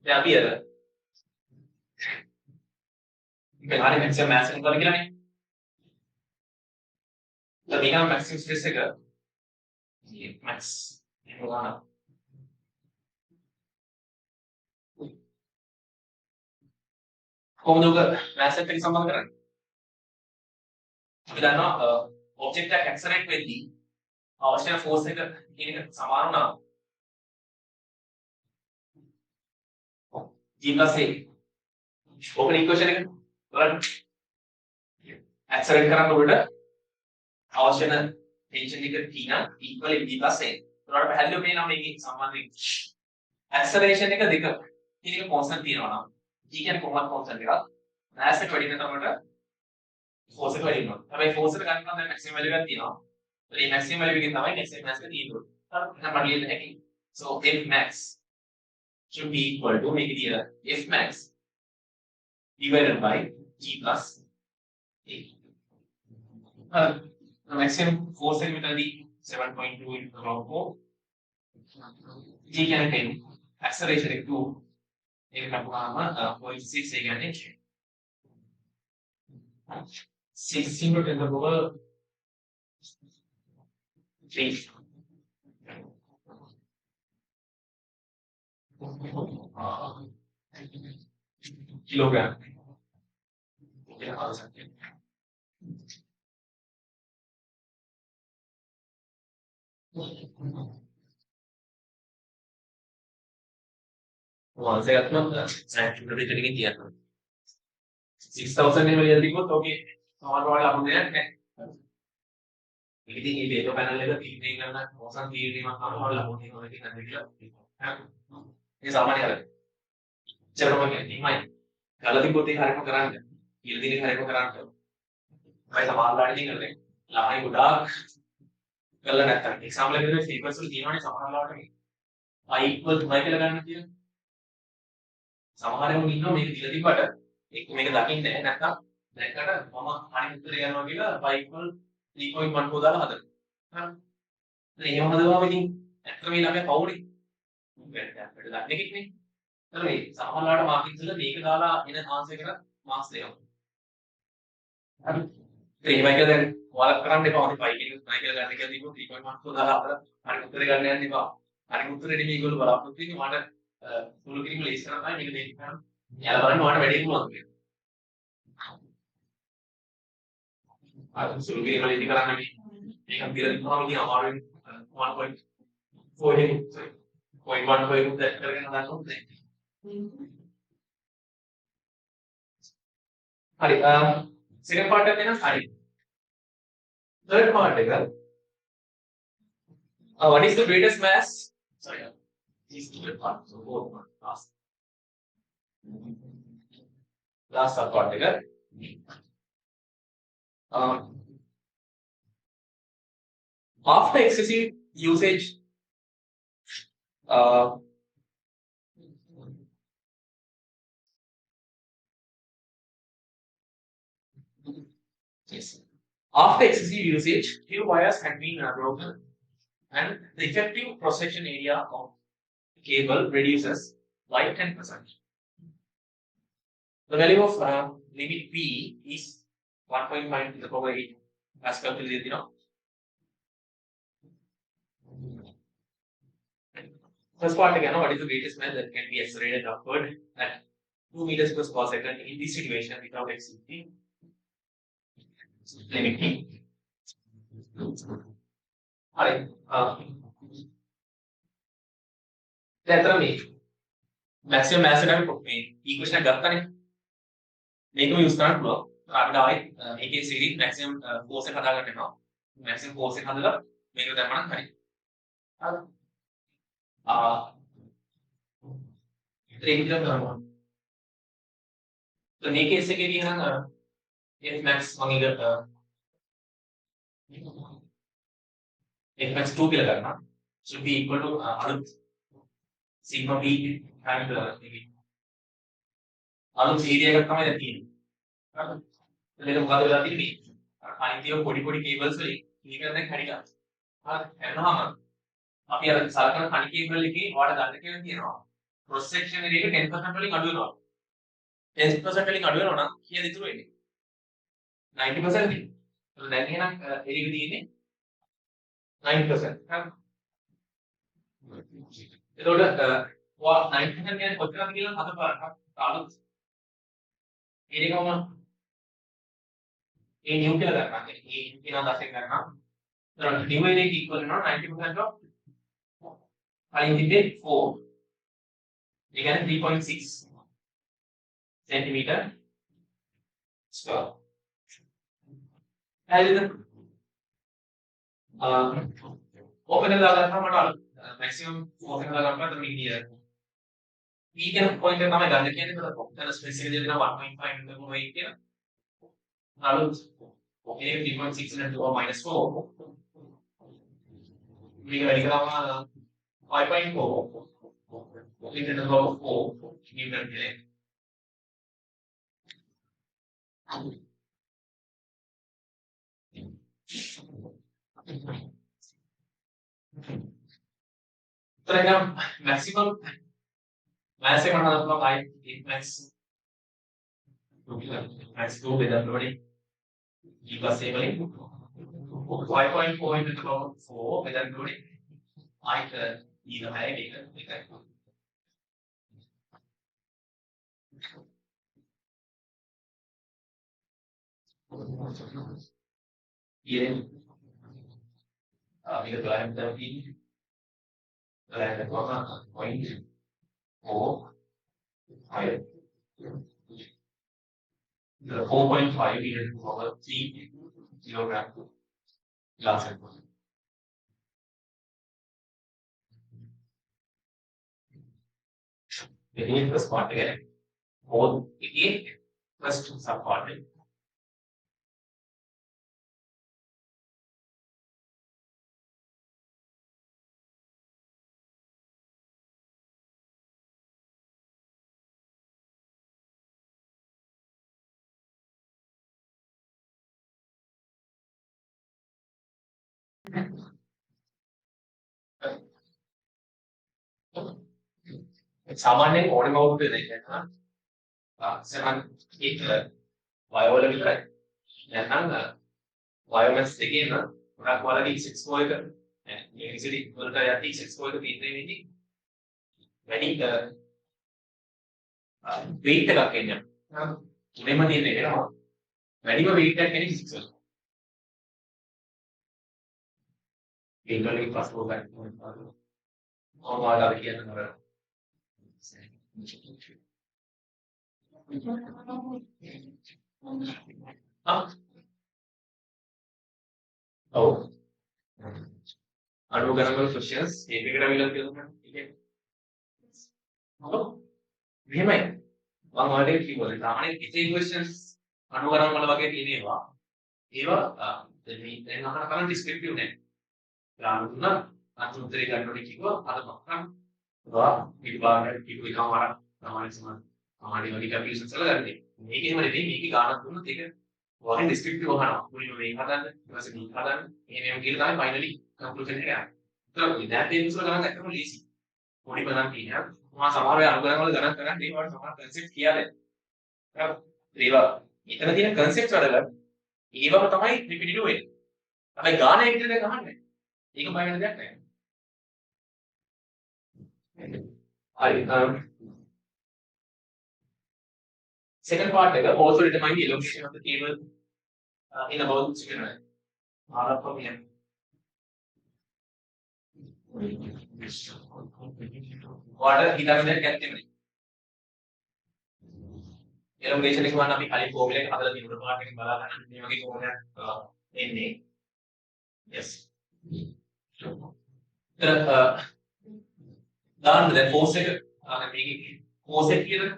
There be a you can add maximum mass in the maximum stress figure. Max. කොහොමද ඔක mass එක්ක සම්බන්ධ කරන්නේ? අපි දන්නවා object එක accelerator වෙද්දී අවශ්‍ය ෆෝර්ස් එක කියන එක සමාන වුණා g + a. ඕකන ඉක්වේෂන් එක බලන්න. ඇක්සලරේට් කරන්න උඩට අවශ්‍ය ටෙන්ෂන් එක t නම් equal g + a. ඒකට පැහැදිලිව පේනවා මේකේ සම්බන්ධය. ඇක්සලරේෂන් එක දෙක කියන එක කොන්ස්ටන්ට් තියෙනවා නම් g කියන්නේ කොහොමද කොන්ස්ටන්ට් එකක්? mass එක වැඩි වෙනකොට force එක වැඩි වෙනවා. හැබැයි force එක ගන්න නම් දැන් maximum value එකක් තියෙනවා. ඒ maximum value එකෙන් තමයි maximum mass එක තියෙන්නේ. හරි. එහෙනම් මට ලියන්න හැකියි. So F max should be equal to make it here F max divided by g plus a. The maximum force එක මෙතනදී 7.2 into log 4. g කියන්නේ 10. Acceleration එක 2. ඒක ලකුණාම 0.6 ඒ කියන්නේ 16 to 10 the power 3 kilogram. Once I got scientific training किया था 6000 ने मेरी जल्दी को तो कि हमारे वाले आपने यार ඉතින් මේ වේග පැනල් එක තීරණය කරන මොසන් තීරණයක් තමයි ලබන්නේ කොහොමද කියන්නේ කියලා. මේ සාමාන්‍ය කරන්නේ. චරම කියන්නේ ගලති පොතේ හරියම කරන්න. කියලා දිනේ හරියම කරන්න. මම සමානලාට ඉතින් කරන්නේ. ළමයි ගොඩාක් කරලා නැත්තම් එක්සාම් එකේ සිලබස් වල තියෙනවනේ සමානලාට මේ i equal 3 කියලා ගන්න කියලා. සමහරෙම ඉන්නවා මේක දීලා තිබ්බට එක්ක මේක දකින්නේ නැහැ නැත්තම් දැක්කට මම අනිත් උත්තරේ යනවා කියලා y equal 3.14 දාලා හදන්න. හරි. ඉතින් එහෙම හදවම ඉතින් ඇත්තම මේ ළමයා පවුනේ. අපිට දන්නේ කික්නේ. ඒතර මේ සමහරවල්ලාට මාකින්ස් වල මේක දාලා එන ආන්සර් එකට මාක්ස් දෙනවා. හරි. ඒ එහෙමයි කියලා දැන් ඔයාලා කරන්න එපා. ඔතන 5 කියලා ගන්න කියලා දීපුවා 3.14 දාලා අපර අනිත් උත්තරේ ගන්න යන්න එපා. අනිත් උත්තරේ නෙමෙයි ඒගොල්ලෝ බලාපොරොත්තු වෙන්නේ මට සුළු කිරීම ලේසි කරන්න තමයි මේක දෙන්න කරන්නේ. යාලා බලන්න ඔයාලට වැඩි මොනවද කියලා. අර සුළු කිරීම ලේසි කරන්න මේ මේක කියලා දිනවම ඉතින් අමාරුවෙන් 1.4 එකක් 0.15 එකක් දැක් කරගෙන ගන්න ඕනේ. හරි second part එක නම් හරි. third part එක what is the greatest mass? Sorry. These two parts. So both part last part එක after excessive usage yes. After excessive usage, few wires had been broken and the effective cross-section area of the cable reduces by 10%. The value of limit P is 1.5 to the power 8 as calculated, you know. First part again, what is the greatest mass that can be accelerated upward at 2 meters per second in this situation without exceeding limit P? Alright. දැන් මේ maximum mass එක අපි මේ equation එක ගත්තනේ. මේකම use කරන්න පුළුවන්. අපිට ආයේ ඒකේ series maximum force එක හදා ගන්න වෙනවා. maximum force එක හදලා මේක දැම්මම හරි. හරි. ඒක විතර කරනවා. તો මේ කේස් එකේදී නම් F max මම F max 2 කියලා ගන්නවා. should be equal to අලුත් sigma p times අලුත් ඒරියා එකක් තමයි දැන් තියෙන්නේ. හරිද? එතකොට මොකද වෙලා තියෙන්නේ? අනිත්‍ය පොඩි පොඩි කේබල්ස් වලින් මේක දැන් හැරි ගන්න. හරි. එනවාම අපි අර සලකන කණි කේබල් එකේ ඔයාලට ගන්න කියලා තියෙනවා. cross section area එක 10% වලින් අඩු වෙනවා. 10% වලින් අඩු වෙනවා නම් කීයද ඉතුරු වෙන්නේ? 90% නේ. ඒක දැන් එහෙනම් එළියෙ තියෙන්නේ 9%. හරි. එතකොට 9% කියන්නේ කොච්චරද කියලා හද බලන්න. අලුත් ඒකම A new කියලා ගන්නවා. A කියන දශයෙන් ගන්නවා. එතකොට new එක equal වෙනවා 90% of කලින් තිබ්බේ 4. ඒ කියන්නේ 3.6 centimeter square. හරිද? ඕපන් එක දාගත්තාම මට maximum force එක දාගන්නවා තමයි ඉන්නේ. P කියන point එක තමයි ගන්න කියන්නේ. ඒකට ඔක්කොම ස්පේස් එක දෙනවා 1.5 into 8 කියලා. අලුත් okay 3.6 into 4 මේක වැඩි කරාම 5.4 into the power of 4 newton කියලා. Terus maximum mass එක මම හදලා I max 2 බෙදන්න ඕනේ. E plus a වලින් 5.4 into the power of 4 බෙදන්න ඕනේ. I e තමයි මේක. Iyan. මේක 12 13 12.4 4.5 into the power 3 kilogram glass and water. The first part again. All again first subpart. सामान्य ඕනම අවුරුද්ද දෙන්න. සමන් ඒක වයෝවල විතරයි. නැත්නම් වයෝමැස් දෙකේ නම් ගොඩක් වලදී X4 එක මේ විදිහට වලට යටි X4 එක තියෙන්නේ වෙන්නේ වැඩි weight එකක් එන්නේ. උඩේම තියෙන වෙනවා. වැඩිම weight එකක් එන්නේ X4. ඒක වලින් පස්කෝ ගන්න. ඕමාලා කියන නර. Oh. අඩු ගණන්වල questions ඒකකට අවිලක් කියලා කියන්නේ. හලෝ. මෙහෙමයි. මම ඔයාලට කිව්වා සාමාන්‍ය ඉතිරි questions අඩු ගණන් වල වගේ තියෙනවා. ඒවා දැන් අහන කරන් descriptive නෑ. ගානුන අතුතරේ ගන්නකොට කිව්වා අර මක්කන් වා විභාගයට කිව්ව එකම වරක් සාමාන්‍ය සමාඩි වගේ කැපියුෂන්ස් වල ගන්නේ. මේකේම නෙවෙයි මේකේ ගානක් දුන්නොත් ඒක වගේ descriptive අහනවා. මුලින්ම මේක හදන්න, ඊට පස්සේ මේක හදන්න. එහෙම කියලා තමයි finally conclusion එක යන්නේ. ඒක විද්‍යාර්ථීන් විසින් ගණන් ගන්නකොට ලීසි. පොඩි ගණන් කියනවා. මම සමහර වෙලාවට අනුගණන් වල ගණන් කරන්නේ ඒ වගේ සමහර concept කියලා දෙන්න. ඒවා එතන තියෙන concept වල ඒවම තමයි repetitive වෙන්නේ. හැබැයි ගාන එක විදිහට ගහන්නේ. ඒක බය වෙන දෙයක් නෑ. හරි. Second part එක also determine the elongation of the cable in about second. ආරම්භ කරමු. Water හිතන්නේ කැත්තේ නේ. elongation එක වань අපි කලින් formula එක හදලා තියෙන උඩ part එකෙන් බලා ගන්න මේ වගේ formula එන්නේ. Yes. දාන්න දැන් force එක මේකේ force එක කියලා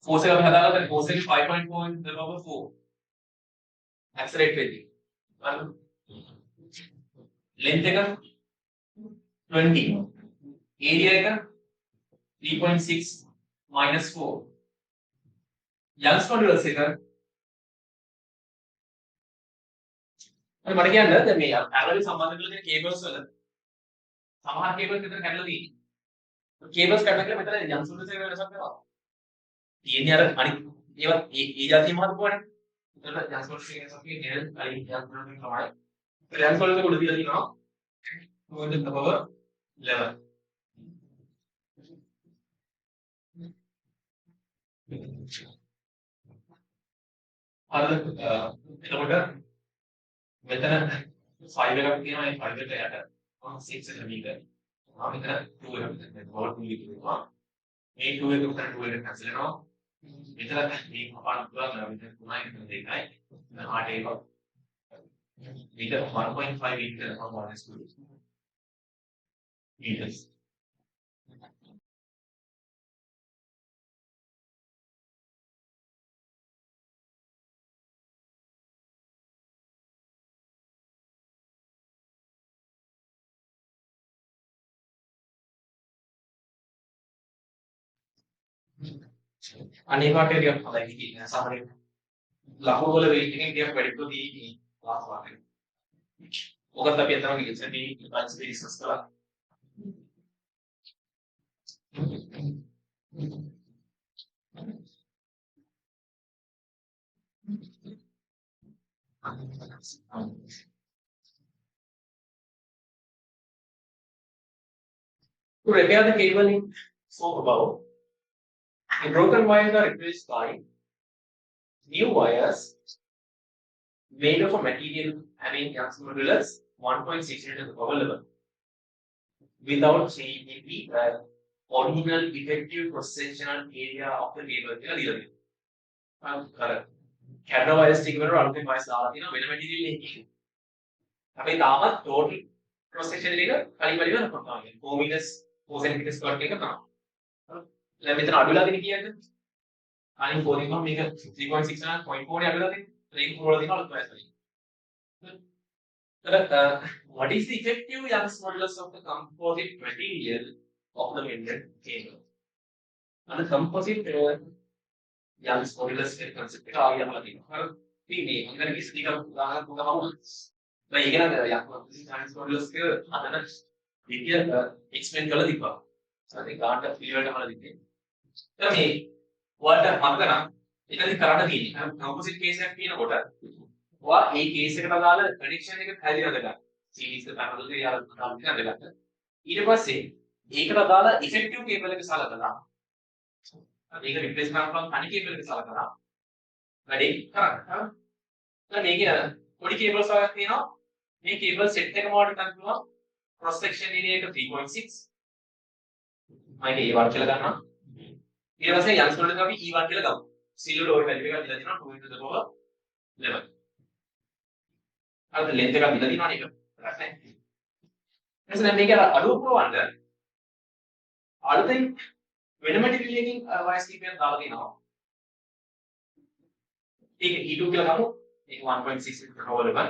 force එක අපි හදාගත්තා force එක 5.4 into the power 4 accelerate වෙන්නේ length එක 20 area එක 3.6 minus 4 Young's modulus එක මට කියන්න දැන් මේ parallel සම්බන්ධ කරලා තියෙන cables වල සමහර cables විතර කැඩලා තියෙනවා cables කඩන කියලා මෙතන Young's modulus එක වෙනසක් වෙනවා තියෙන්නේ අර අනිත් ඒවා ඒ જાතිය මහත්කමනේ එතකොට Young's modulus එක වෙනසක් කියන්නේ කලින් Young's modulus එක තමයි Young's modulus එක උඩ දීලා තියෙනවා 1 to the power 11. එතකොට මෙතන 5 එකක් තියෙනවා ඒ 5 එකට යට 6 එක මීටර. මෙතන 2 එකක් තියෙනවා. බෝඩ් 2 එක තියෙනවා. මේ 2 එක උතන 2 එක කැන්සල් වෙනවා. මෙතන මේ කපාන පුළුවන් මෙතන 3යි මෙතන 2යි. මෙතන 8 එක. meter 1.5 meter from 1 is to meters. අනිවාර්යයෙන් ටිකක් හොඳයි කියන්නේ සාමාන්‍යයෙන් ලකුණු වල weight එකෙන් ටිකක් වැඩිපුර දී ලාස් වාරේ. ඔකට අපි අතන ඉස්සෙල්දී ඉන්ෆ්ලුවන්ස් ඩිස්කස් කළා. To repair the cabling spoke above, the broken wires are replaced by new wires made of a material having Young's modulus 1.6 into the power level without changing the original effective cross-sectional area of the cable. correct. Camera wires ටික වල අලුතෙන් wires දාලා තියෙනවා වෙන material එකකින්. අපි තාමත් total cross section එක කලින් වලින් කරනවා. 4 meters 4 centimeters skirt එක තමයි. දැන් මෙතන අඩු වෙලා තියෙන්නේ කීයද? අනිත් 4 එකම මේක 3.6 නම් 0.4 නේ අඩු වෙලා තියෙන්නේ. ඒක පුරවලා තියෙනවා අලුත් wires වලින්. What is the effective Young's modulus of the composite material of the membrane cable? And the composite Young's modulus concept එක ආයෙ අපලා තියෙනවා. හරි. ඉතින් මේ අnder කිසි ටිකක් උදාහරණ දුන්නම මම ඒක නේද Young's modulus එක අදන විදිය එක්ස්ප්ලেইন කරලා තිබ්බා. හරි ගානට පිළිවෙලට අහලා තිබ්බේ. දැන් මේ ඔයාලට මතක නම් ඒකදී කරන්න තියෙන්නේ composite case එකක් කියනකොට ඔයා මේ case එකට අදාළ prediction එක හැදිලා ගන්න. series එක parallel එක යාළුවෝ කරන්නේ නැදගත්ත. ඊට පස්සේ ඒකට අදාළ effective cable එක සලකලා ඒක රිප්ලේස් කරන්න පුළුවන් තනි කේබල් එක සලකලා වැඩේ කරන්න. දැන් මේකේ පොඩි කේබල්ස් වගේක් තියෙනවා. මේ කේබල් සෙට් එකම වලට ගන්න පුළුවන් cross section area එක 3.6. මම ඒක E1 කියලා ගන්නවා. ඊට පස්සේ Young's modulus එක අපි E1 කියලා ගමු. සිල්ලු ලෝඩ් වැලියු එකක් දීලා තියෙනවා 2 into the power 11. අර length එකක් දීලා තියෙනවා නේද? හරි. එතකොට දැන් මේක අඩුව පුරවන්න අලුතෙන් වෙන මැටීරියල් එකකින් වයස් කීපයක් දාලා තිනවා. ඒක E2 කියලා ගමු. ඒක 1.6 meter over level.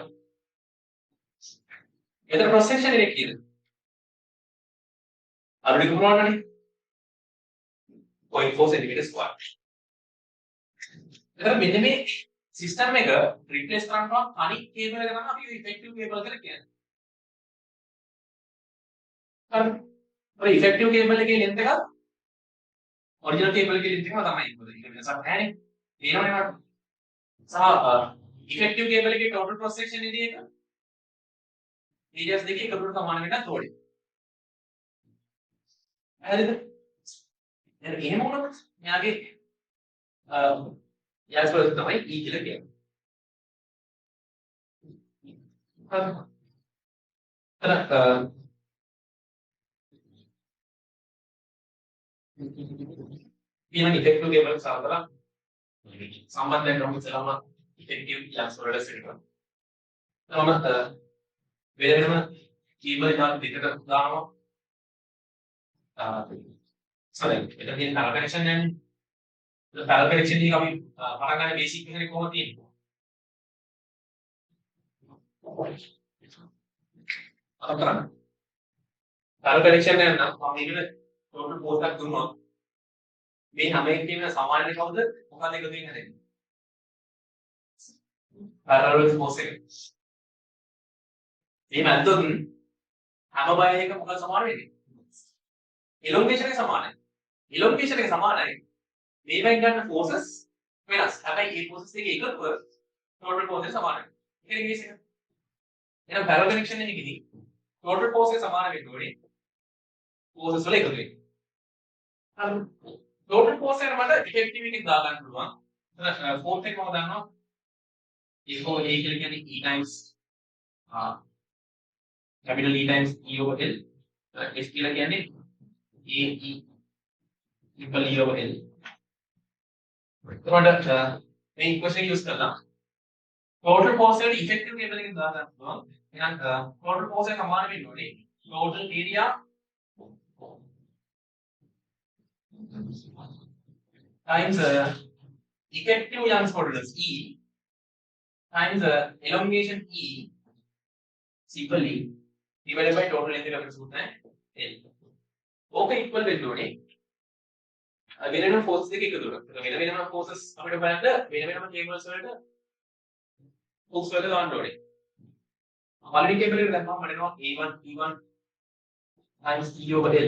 එතන cross section එක කීයද? Aruni කුමාරණනේ 0.4 cm square. එතන මෙන්න මේ සිස්ටම් එක රිප්ලේස් කරන්න පුළුවන් තනි කේබල් එක තමයි අපි ඉෆෙක්ටිව් කේබල් කියලා කියන්නේ. හරි. ඔය ඉෆෙක්ටිව් කේබල් එකේ length එක ඔරිජිනල් කේබල් එකේ length එකම තමයි. මොකද ඒක වෙනසක් නැහැ නේ. තේරෙනවනේ මට. සහ ඉෆෙක්ටිව් කේබල් එකේ total cross section area එක areas දෙකේ එකකට සමාන වෙන්නත් ඕනේ. හරිද? එහෙනම් එහෙම වුණොත් මෙයාගේ Young's modulus තමයි E කියලා කියන්නේ. හරි. ඊළඟ ඉෆෙක්ටිව් කේබල් එක සලකලා සම්බන්ධයෙන් ගමු ඉතලම ඉෆෙක්ටිව් Young's modulus එකට. තවම වෙනම කේබල් එකක් දෙකට දානවා. sorry එතන තියෙන parallel connection නෑනේ. ඒ parallel connection එක අපි පටන් ගන්න බේසික් එකනේ කොහොමද තියෙන්නේ? අතරම parallel connection එක නම් මම මේකට total force එකක් දුන්නා. මේ හැම එකකම සමාන එක කවුද? මොකක්ද එකතු වෙන්නේ නැන්නේ? parallel force එක. මේ මැද්දොත් හැම බය එක මොකක්ද සමාන වෙන්නේ? elongation එක සමානයි. elongation එක සමානයි. මේවෙන් ගන්න forces වෙනස්. හැබැයි මේ forces දෙක එකතුව total force එක සමානයි. ඒක ඉංග්‍රීසි එක. එහෙනම් parallel connection එකේදී total force එක සමාන වෙන්න ඕනේ. forces වල එකතු වෙන්නේ. හරි. total force එකට මට effectivity එක දා ගන්න පුළුවන්. fourth එක මම දන්නවා F over A කියලා කියන්නේ E times capital E times E over L. S කියලා කියන්නේ A E triple E over L. එතකොට මේ equation use කරලා total force එකට effective table එකෙන් දා ගන්න පුළුවන්. එහෙනම් total force එක සමාන වෙන්න ඕනේ total area times effective Young's modulus E times elongation E equal E divided by total length එක සූත්‍රය L. ඕක equal වෙන්න ඕනේ වෙන වෙනම forces දෙක එකතු කරලා. වෙන වෙනම forces අපිට බලන්න වෙන වෙනම tables වලට force වලට දාන්න ඕනේ. පළවෙනි table එකට දැම්මම මට එනවා A1 E1 times E over L.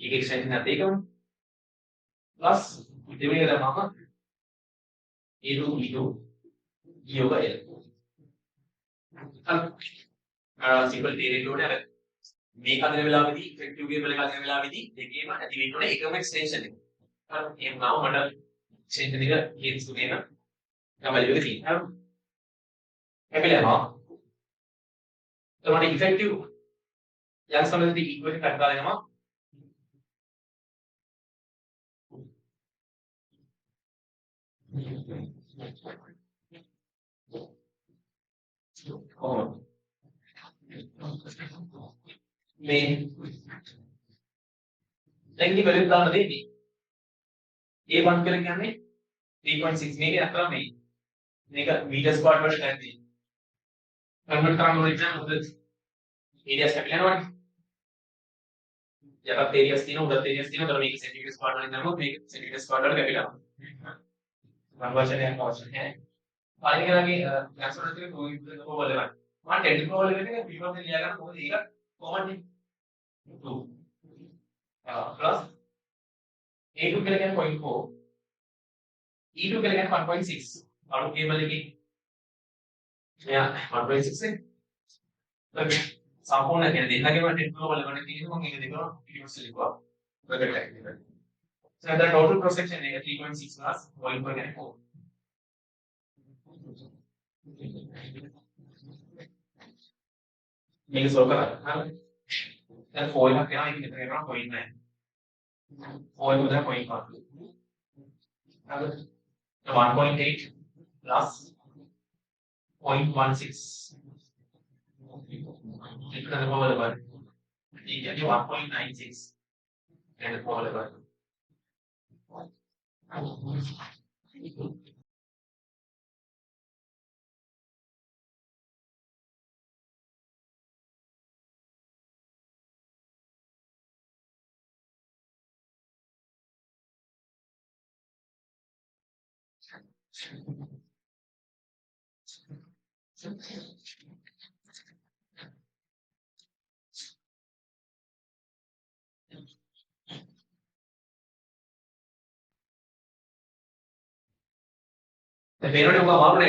ඒක extension එකත් ඒකම. plus දෙවෙනි එක දැම්මම A2 E2 E over L. simple theory වලට අර මේක හදන වෙලාවෙදී effective game එක හදන වෙලාවෙදී දෙකේම ඇති වෙන්න ඕනේ එකම extension එක. හරි එහෙනම් මට extension එක හේතු තුනේම value එක තියෙනවා. හැබැයි එතකොට effective Young's modulus equation එකක් දාලා දෙනවා. කොහොමද මේ දැන් ඉතින් value දාන්න දෙන්නේ A1 කියලා කියන්නේ 3.6 මේකේ අතර මේක meter square වලට නැති කන්වර්ට් කරන්න ඕනේ නම් උඩ areas කැපිලා යනවනේ යටත් areas තියෙනවා උඩත් areas තියෙනවා ඒතර මේක centimeter square වලින් දැම්මොත් මේක centimeter square වලට කැපිලා යනවා කන්වර්ෂන් එකක් අවශ්‍ය නැහැ පළවෙනි එකගේ Young's modulus එක 2 power 11 මම 10 to the power 11 එක p1 එකෙන් ලියා ගන්න මොකද ඒක common නේ 2 plus A2 කියලා කියන්නේ 0.4 E2 කියලා කියන්නේ 1.6 අලුත් කේබල් එකේ එයා 1.6 නේ සම්පූර්ණ කියන්නේ දෙන්නගේම 10 to the power 11 තියෙනවා මම ඒක දෙකම පිටිපස්සේ ලියුවා bracket එකක් විතරයි so the total cross section එක 3.6 plus 0.4 කියන්නේ 4 මේක solve කරා හරි දැන් 4 එකක් යනවා ඒක විතර යනවා 0.9 4 එක උදා 0.5 හරි 1.8 plus 0.16 ඒක තමයි power level ඒක කියන්නේ 1.96 and power level The payload is about